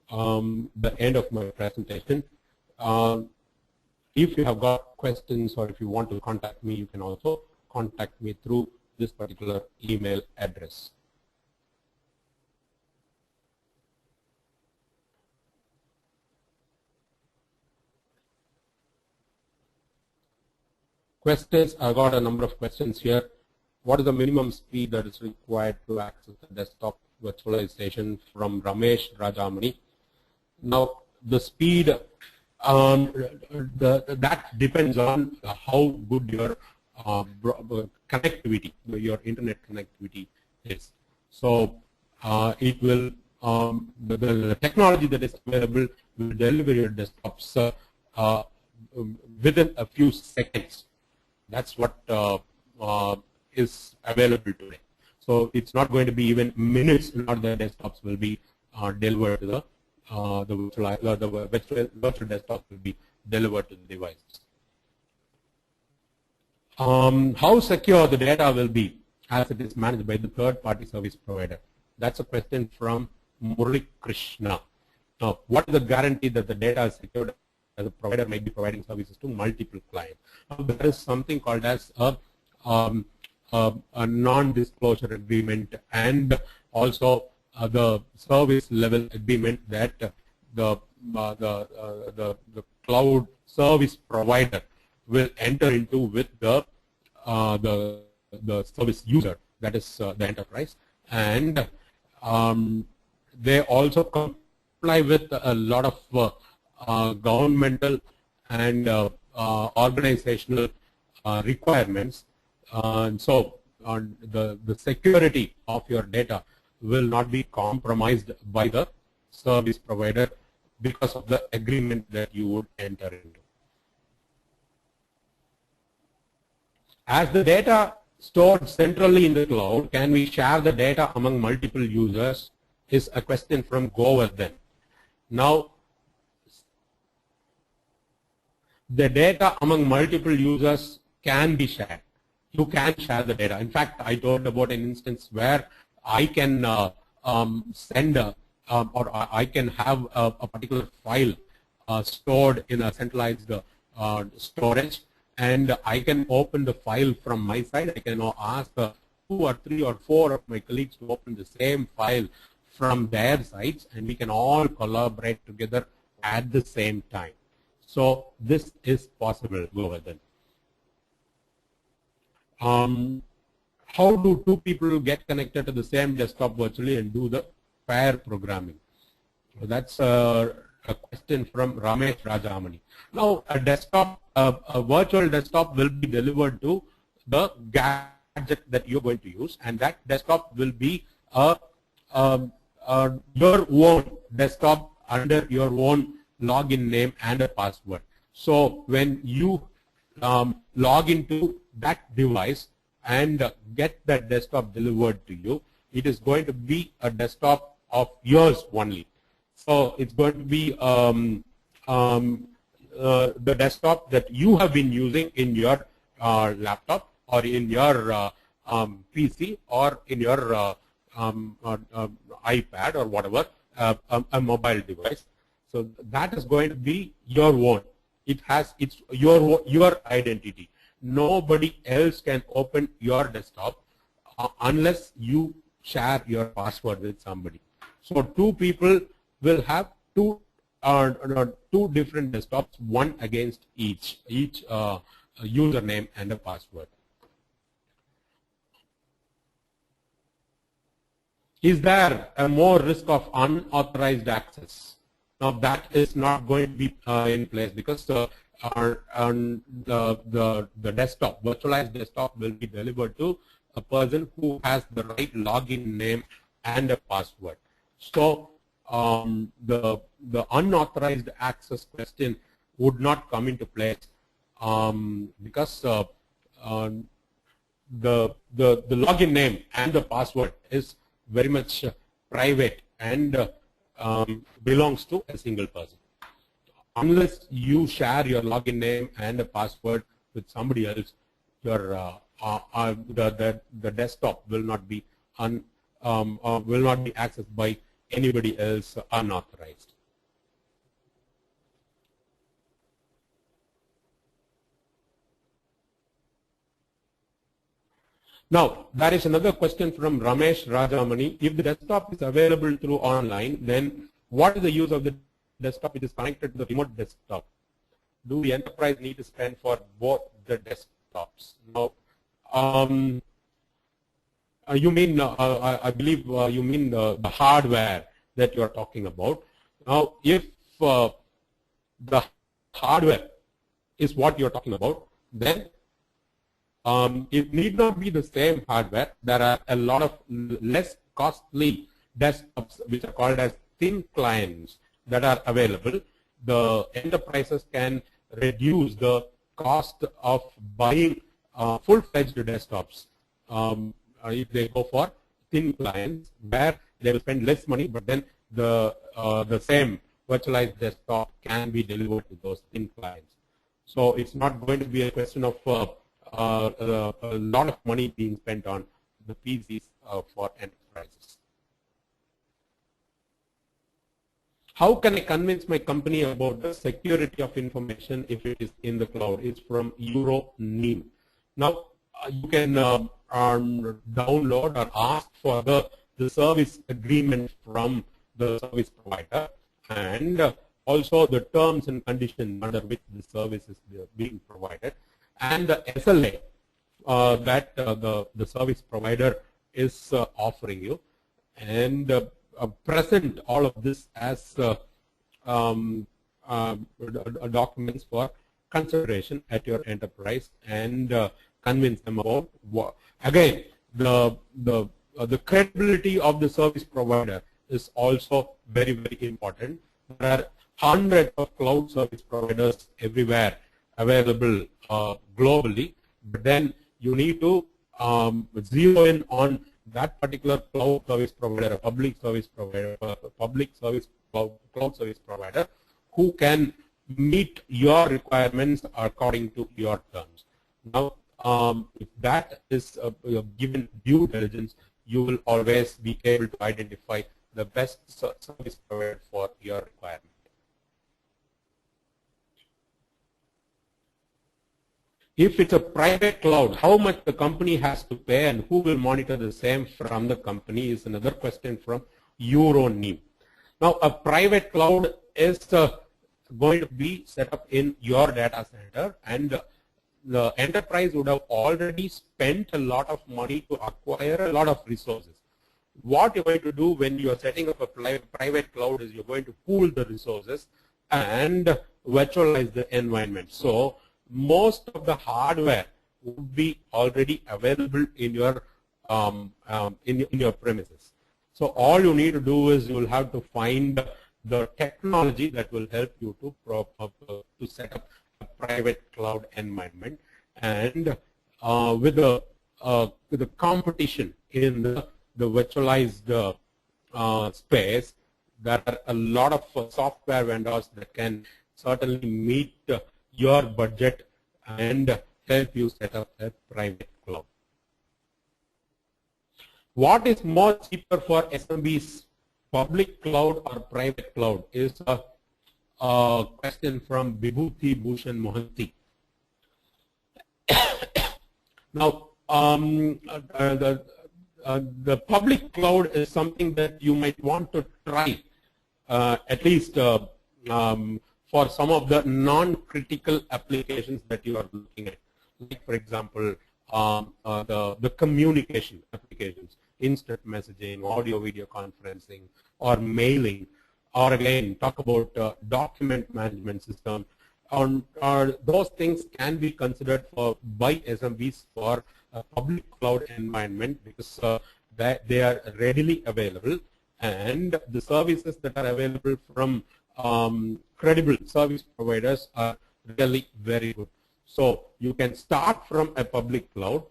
the end of my presentation. If you have got questions or if you want to contact me, you can also contact me through this particular email address. Questions, I got a number of questions here. What is the minimum speed that is required to access the desktop virtualization from Ramesh Rajamani? Now, the speed, that depends on how good your connectivity, your internet connectivity is. So, it will, the technology that is available will deliver your desktops within a few seconds. That's what is available today. So it's not going to be even minutes, not the desktops will be delivered to the virtual desktop will be delivered to the devices. How secure the data will be as it is managed by the third-party service provider? That's a question from Murali Krishna. Now, what is the guarantee that the data is secured as a provider may be providing services to multiple clients? There is something called as a non-disclosure agreement and also the service level agreement that the cloud service provider will enter into with the service user, that is the enterprise, and they also comply with a lot of governmental and organizational requirements. So the security of your data will not be compromised by the service provider because of the agreement that you would enter into. As the data stored centrally in the cloud, can we share the data among multiple users? Is a question from Govardhan. Now, the data among multiple users can be shared. You can share the data. In fact, I told about an instance where I can send or I can have a particular file stored in a centralized storage, and I can open the file from my side. I can now ask 2 or 3 or 4 of my colleagues to open the same file from their sides, and we can all collaborate together at the same time. So this is possible, Govardhan. How do two people get connected to the same desktop virtually and do the pair programming? So that's a question from Ramesh Rajamani. Now, a desktop, a virtual desktop will be delivered to the gadget that you're going to use, and that desktop will be your own desktop under your own login name and a password. So when you log into that device and get that desktop delivered to you, it is going to be a desktop of yours only. So it's going to be the desktop that you have been using in your laptop or in your PC or in your iPad or whatever, a mobile device. So that is going to be your own. It's your identity. Nobody else can open your desktop unless you share your password with somebody. So two people will have two different desktops, one against each username and a password. Is there a more risk of unauthorized access? Now that is not going to be in place because the desktop, virtualized desktop, will be delivered to a person who has the right login name and a password. So the unauthorized access question would not come into place because the login name and the password is very much private and belongs to a single person. Unless you share your login name and a password with somebody else, your the desktop will not be accessed by anybody else unauthorized. Now, there is another question from Ramesh Rajamani. If the desktop is available through online, then what is the use of the desktop which is connected to the remote desktop? Do the enterprise need to spend for both the desktops? Now, you mean, I believe you mean the hardware that you are talking about. Now, if the hardware is what you're talking about, then it need not be the same hardware. There are a lot of less costly desktops which are called as thin clients that are available. The enterprises can reduce the cost of buying full-fledged desktops if they go for thin clients, where they will spend less money, but then the same virtualized desktop can be delivered to those thin clients. So it's not going to be a question of a lot of money being spent on the PCs for enterprises. How can I convince my company about the security of information if it is in the cloud? It's from Euroneam. Now, you can download or ask for the service agreement from the service provider, and also the terms and conditions under which the service is being provided, and the SLA that the service provider is offering you, and present all of this as documents for consideration at your enterprise, and convince them about what. Again, the credibility of the service provider is also very, very important. There are hundreds of cloud service providers everywhere available globally, but then you need to zero in on that particular cloud service provider, public service provider, cloud service provider, who can meet your requirements according to your terms. Now, if that is given due diligence, you will always be able to identify the best service provider for your requirement. If it's a private cloud, how much the company has to pay and who will monitor the same from the company is another question from Euroneam. Now, a private cloud is going to be set up in your data center, and the enterprise would have already spent a lot of money to acquire a lot of resources. What you're going to do when you are setting up a private cloud is you're going to pool the resources and virtualize the environment. So most of the hardware would be already available in your in your premises. So all you need to do is you will have to find the technology that will help you to set up a private cloud environment, and with the competition in the virtualized space, there are a lot of software vendors that can certainly meet your budget and help you set up a private cloud. What is more cheaper for SMBs, public cloud or private cloud, is a question from Vibhuti Bhushan Mohanty. Now, the public cloud is something that you might want to try, at least for some of the non-critical applications that you are looking at. Like, for example, the communication applications, instant messaging, audio video conferencing, or mailing, or again, talk about document management system. Those things can be considered by SMBs for a public cloud environment, because they are readily available, and the services that are available from credible service providers are really very good. So you can start from a public cloud,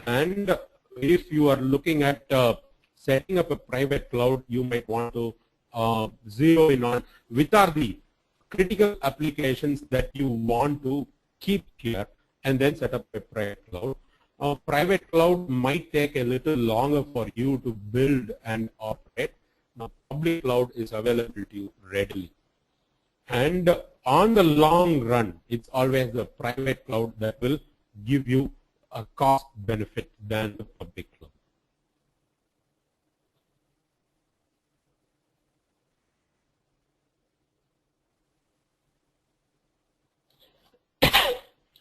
and if you are looking at setting up a private cloud, you might want to zero in on which are the critical applications that you want to keep here, and then set up a private cloud. Private cloud might take a little longer for you to build and operate. Now, public cloud is available to you readily. And on the long run, it's always the private cloud that will give you cost benefit than the public cloud.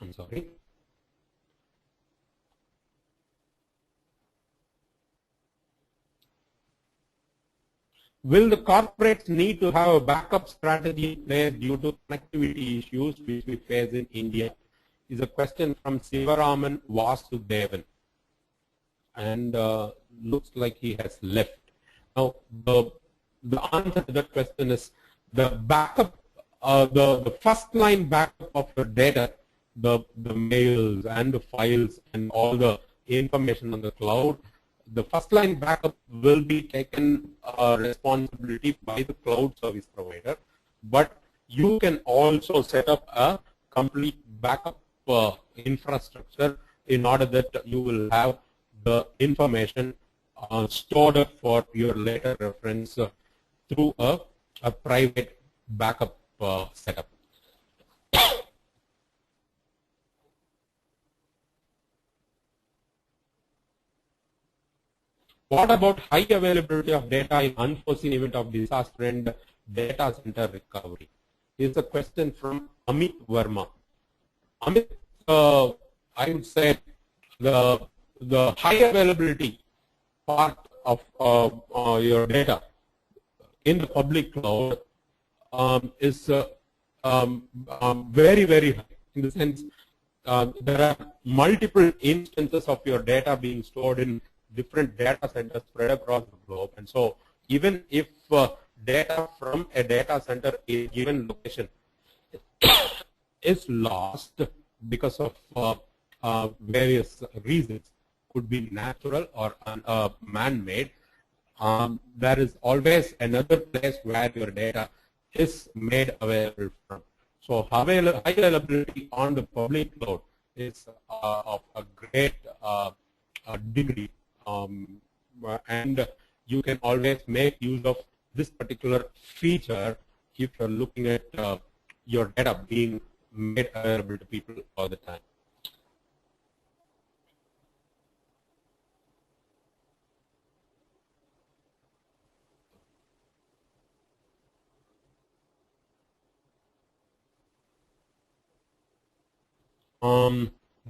I'm sorry. Will the corporates need to have a backup strategy in place due to connectivity issues which we face in India? Is a question from Sivaraman Vasudevan, and looks like he has left. Now, the answer to that question is the backup, the first line backup of your data, the mails and the files and all the information on the cloud, the first line backup will be taken responsibility by the cloud service provider, but you can also set up a complete backup infrastructure in order that you will have the information stored up for your later reference through a private backup setup. What about high availability of data in unforeseen event of disaster and data center recovery? Is a question from Amit Verma. Amit, I would say the high availability part of your data in the public cloud is very, very high, in the sense there are multiple instances of your data being stored in different data centers spread across the globe. And so even if data from a data center in a given location is lost because of various reasons, could be natural or man-made, there is always another place where your data is made available from. So high availability on the public cloud is of a great degree, and you can always make use of this particular feature if you're looking at your data being made available to people all the time.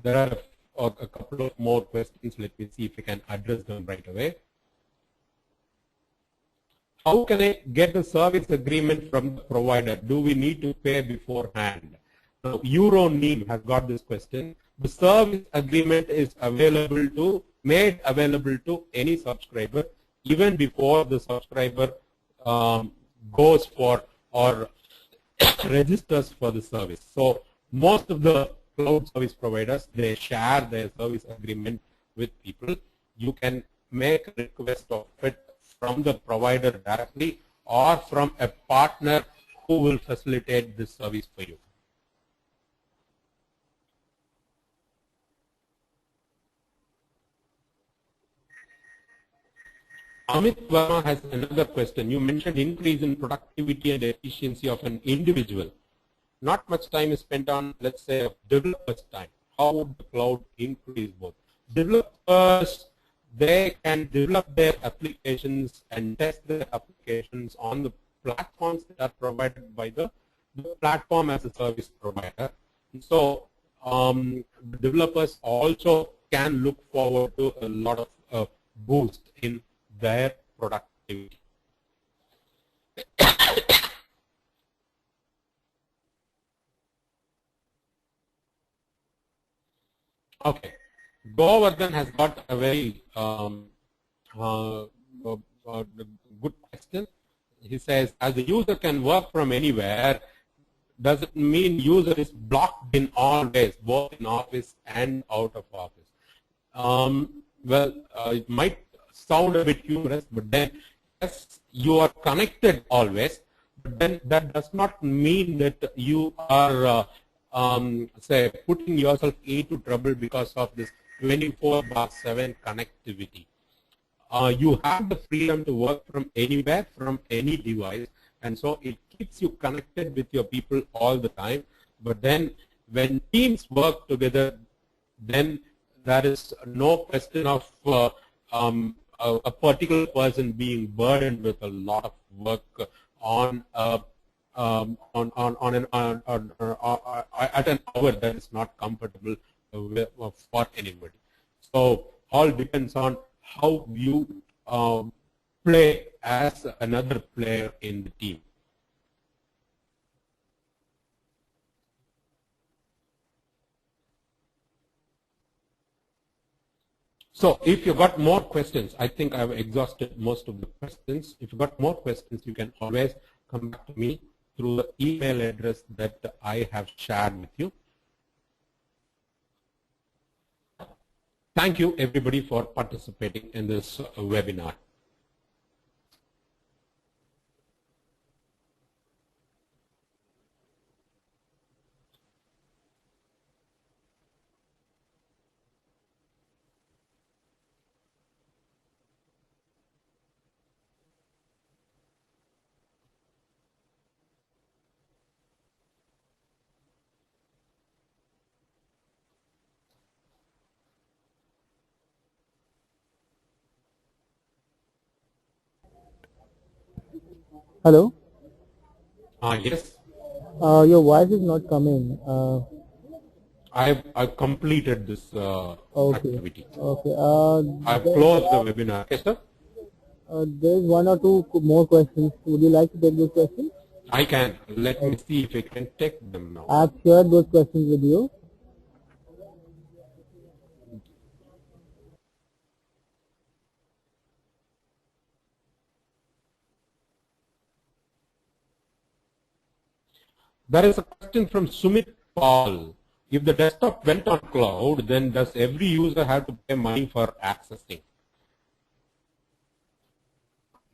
There are a couple of more questions. Let me see if I can address them right away. How can I get the service agreement from the provider? Do we need to pay beforehand? Now, Euroneem has got this question. The service agreement is made available to any subscriber even before the subscriber goes for or registers for the service. So most of the cloud service providers, they share their service agreement with people. You can make a request of it from the provider directly or from a partner who will facilitate this service for you. Amit Verma has another question. You mentioned increase in productivity and efficiency of an individual. Not much time is spent on, let's say, developers' time. How would the cloud increase both? Developers, they can develop their applications and test their applications on the platforms that are provided by the platform as a service provider. So developers also can look forward to a lot of boost in their productivity. Okay, Govardhan has got a very good question. He says, as the user can work from anywhere, does it mean user is blocked in always, both in office and out of office? Well, it might sound a bit humorous, but then yes, you are connected always, but then that does not mean that you are say putting yourself into trouble because of this 24/7 connectivity. You have the freedom to work from anywhere, from any device, and so it keeps you connected with your people all the time. But then when teams work together, then there is no question of a particular person being burdened with a lot of work on at an hour that is not comfortable for anybody. So all depends on how you play as another player in the team. So if you got more questions, I think I've exhausted most of the questions. If you got more questions, you can always come back to me through the email address that I have shared with you. Thank you everybody for participating in this webinar. Hello. Yes. Your voice is not coming. I've completed this Okay. activity. Okay. I've closed the webinar. Okay, sir? There's one or two more questions. Would you like to take those questions? I can. Let me see if I can take them now. I've shared those questions with you. There is a question from Sumit Paul. If the desktop went on cloud, then does every user have to pay money for accessing?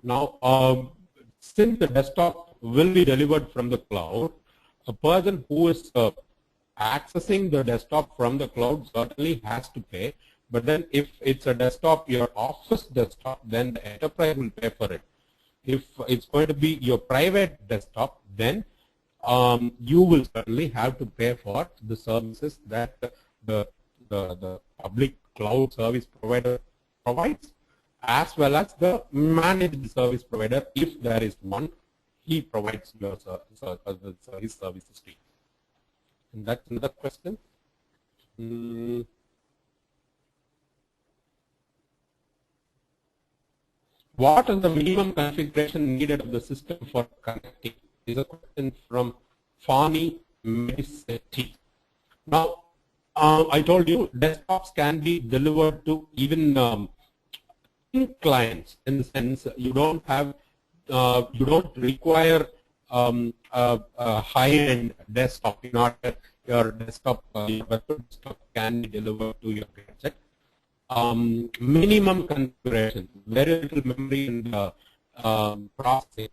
Now, since the desktop will be delivered from the cloud, a person who is accessing the desktop from the cloud certainly has to pay. But then if it's a desktop, your office desktop, then the enterprise will pay for it. If it's going to be your private desktop, then you will certainly have to pay for the services that the public cloud service provider provides, as well as the managed service provider, if there is one, he provides your his services to you. And that's another question. What is the minimum configuration needed of the system for connecting? Is a question from Fani Medicetti. Now, I told you desktops can be delivered to even clients, in the sense you don't have, you don't require a high-end desktop in order your desktop, your virtual desktop can be delivered to your gadget. Minimum configuration, very little memory and processing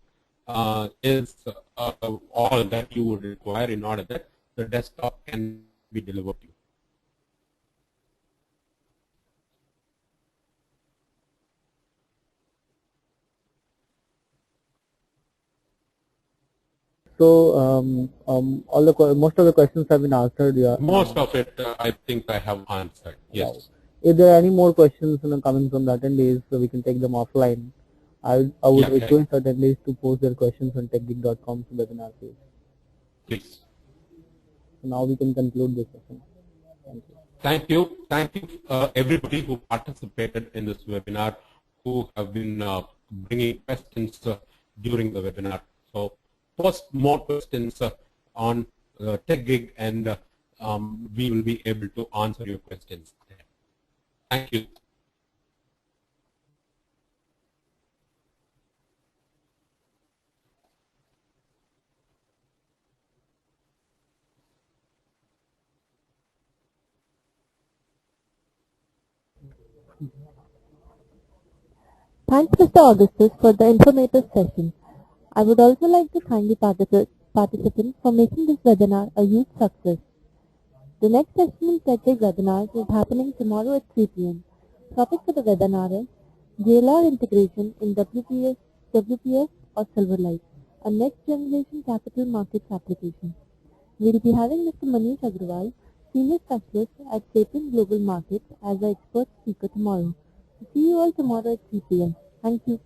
is all that you would require in order that the desktop can be delivered to you. So most of the questions have been answered. Yeah. Most of it, I think I have answered. Yes. Wow. If there are any more questions coming from the attendees, so we can take them offline. I would request attendees to post their questions on techgig.com webinar page. Please. So now we can conclude this session. Thank you. Thank you. Thank you everybody who participated in this webinar, who have been bringing questions during the webinar. So post more questions on TechGig, and we will be able to answer your questions there. Thank you. Thanks, Mr. Augustus, for the informative session. I would also like to thank the participants for making this webinar a huge success. The next session in TechGig webinars is happening tomorrow at 3 p.m. Topic for the webinar is JLR integration in WPS or Silverlight, a next generation capital markets application. We will be having Mr. Manish Agrawal, Senior Specialist at Sapient Global Markets as our expert speaker tomorrow. So see you all tomorrow at 3 p.m. Thank you.